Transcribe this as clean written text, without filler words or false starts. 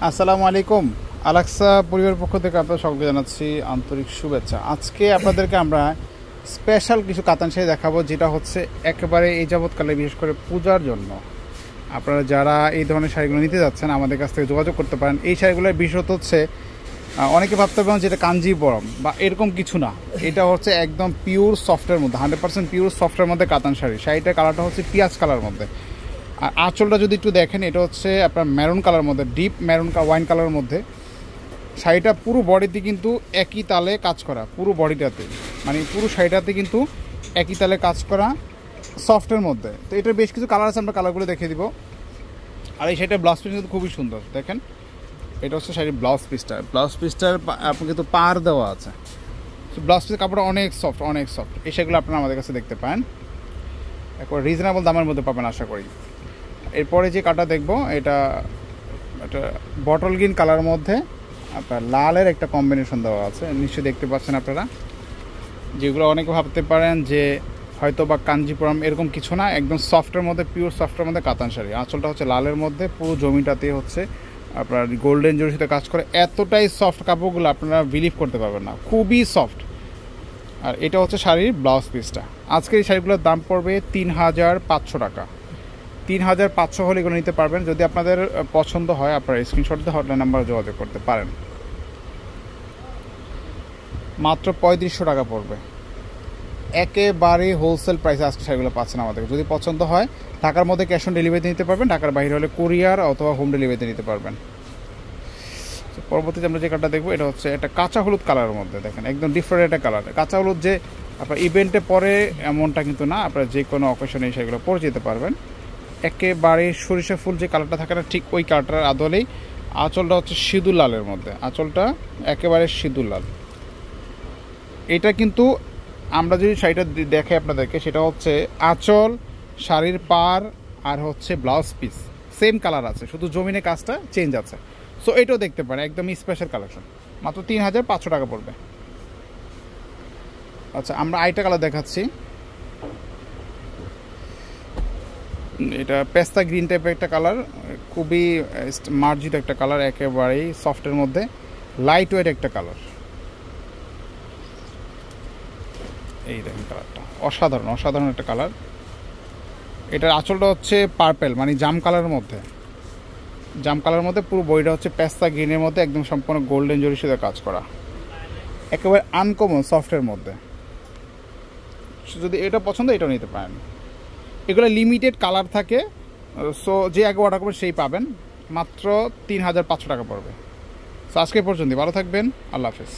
আসসালামু আলাইকুম। আলাক্সা পরিবারের পক্ষ থেকে আপনাদের সকলকে জানাচ্ছি আন্তরিক শুভেচ্ছা। আজকে আপনাদেরকে আমরা স্পেশাল কিছু কাতান শাড়ি দেখাবো, যেটা হচ্ছে একেবারে এই যাবৎকালে বিশেষ করে পূজার জন্য। আপনারা যারা এই ধরনের শাড়িগুলো নিতে যাচ্ছেন আমাদের কাছ থেকে যোগাযোগ করতে পারেন। এই শাড়িগুলোর বিশেষত হচ্ছে অনেকে ভাবতে পারেন যেটা কাঞ্জিবরম বা এরকম কিছু না, এটা হচ্ছে একদম পিওর সফটের মধ্যে 100% পিওর সফটের মধ্যে কাতান শাড়ি। শাড়িটার কালারটা হচ্ছে পিঁয়াজ কালার মধ্যে। আর আঁচলটা যদি একটু দেখেন, এটা হচ্ছে আপনার মেরুন কালার মধ্যে, ডিপ মেরুন ওয়াইন কালারের মধ্যে। শাড়িটা পুরো বডিতে কিন্তু একই তালে কাজ করা, পুরো বডিটাতে মানে পুরো শাড়িটাতে কিন্তু একই তালে কাজ করা সফটের মধ্যে। তো এটার বেশ কিছু কালার আছে, আমরা কালারগুলো দেখিয়ে দিব। আর এই শাড়িটার ব্লাউজ পিস কিন্তু খুবই সুন্দর, দেখেন এটা হচ্ছে শাড়ির ব্লাউজ পিসটার আপনার কিন্তু পার দেওয়া আছে। ব্লাউজ পিসের কাপড়টা অনেক সফট, অনেক সফট। এই শাড়িগুলো আপনারা আমাদের কাছে দেখতে পান, একবার রিজনেবল দামের মধ্যে পাবেন আশা করি। এরপরে যে কাটা দেখবো, এটা বটল গ্রিন কালার মধ্যে আপনার লালের একটা কম্বিনেশন দেওয়া আছে, নিশ্চয়ই দেখতে পাচ্ছেন আপনারা। যেগুলো অনেকে ভাবতে পারেন যে হয়তো বা কাঞ্জিপুরম, এরকম কিছু না, একদম সফটের মধ্যে, পিওর সফটের মধ্যে কাতান শাড়ি। আঁচলটা হচ্ছে লালের মধ্যে, পুরো জমিটাতে হচ্ছে আপনার গোল্ডেন জরির সাথে কাজ করে। এতটাই সফট কাপড়গুলো আপনারা বিলিভ করতে পারবেন না, খুবই সফট। আর এটা হচ্ছে শাড়ির ব্লাউজ পিসটা। আজকে এই শাড়িগুলোর দাম পড়বে 3500 টাকা। 3500 হলে এগুলো নিতে পারবেন। যদি আপনাদের পছন্দ হয় আপনারা স্ক্রিনশট দিয়ে হটলাইন নাম্বারে যোগাযোগ করতে পারেন। মাত্র 3500 টাকা পড়বে, একেবারে হোলসেল প্রাইসে আজকে শাড়িগুলো পাচ্ছেন আমাদের। যদি পছন্দ হয় ঢাকার মধ্যে ক্যাশ অন ডেলিভারিতে নিতে পারবেন, ঢাকার বাইরে হলে কুরিয়ার অথবা হোম ডেলিভারিতে নিতে পারবেন। পরবর্তীতে আমরা যে কালারটা দেখবো, এটা হচ্ছে একটা কাঁচা হলুদ কালারের মধ্যে, দেখেন একদম ডিফারেন্ট একটা কালার। কাঁচা হলুদ যে আপনার ইভেন্টে পরে এমনটা কিন্তু না, আপনারা যে কোনো অকেশনে এই শাড়িগুলো পরে যেতে পারবেন। একেবারে সরিষা ফুল যে কালারটা থাকে না, ঠিক ওই কালারটার আদলেই। আঁচলটা হচ্ছে সিঁদুর লালের মধ্যে, আঁচলটা একেবারে সিঁদুর লাল। এটা কিন্তু আমরা যদি শাড়িটা দেখাই আপনাদেরকে, সেটা হচ্ছে আঁচল, শাড়ির পার আর হচ্ছে ব্লাউজ পিস সেম কালার আছে, শুধু জমিনে কাজটা চেঞ্জ আছে। সো এটাও দেখতে পারেন, একদম স্পেশাল কালেকশন। মাত্র 3500 টাকা পড়বে। আচ্ছা, আমরা আরেকটা কালার দেখাচ্ছি। এটা পেস্তা গ্রিন টাইপের একটা কালার, খুবই মার্জিত একটা কালার, একেবারেই সফটের মধ্যে, লাইট ওয়েট একটা কালার। এই দেখেন কালারটা অসাধারণ, অসাধারণ একটা কালার। এটার আঁচলটা হচ্ছে পার্পেল মানে জাম কালারের মধ্যে, জাম কালারের মধ্যে পুরো বডিটা হচ্ছে পেস্তা গ্রিনের মধ্যে, একদম সম্পূর্ণ গোল্ডেন জরির সাথে কাজ করা, একেবারে আনকমন সফটের মধ্যে। যদি এটা পছন্দ এটাও নিতে পারেন। এগুলো লিমিটেড কালার থাকে, সো যে আগে অর্ডার করবেন সেই পাবেন। মাত্র 3500 টাকা পড়বে। সো আজকে পর্যন্ত ভালো থাকবেন, আল্লাহ হাফেজ।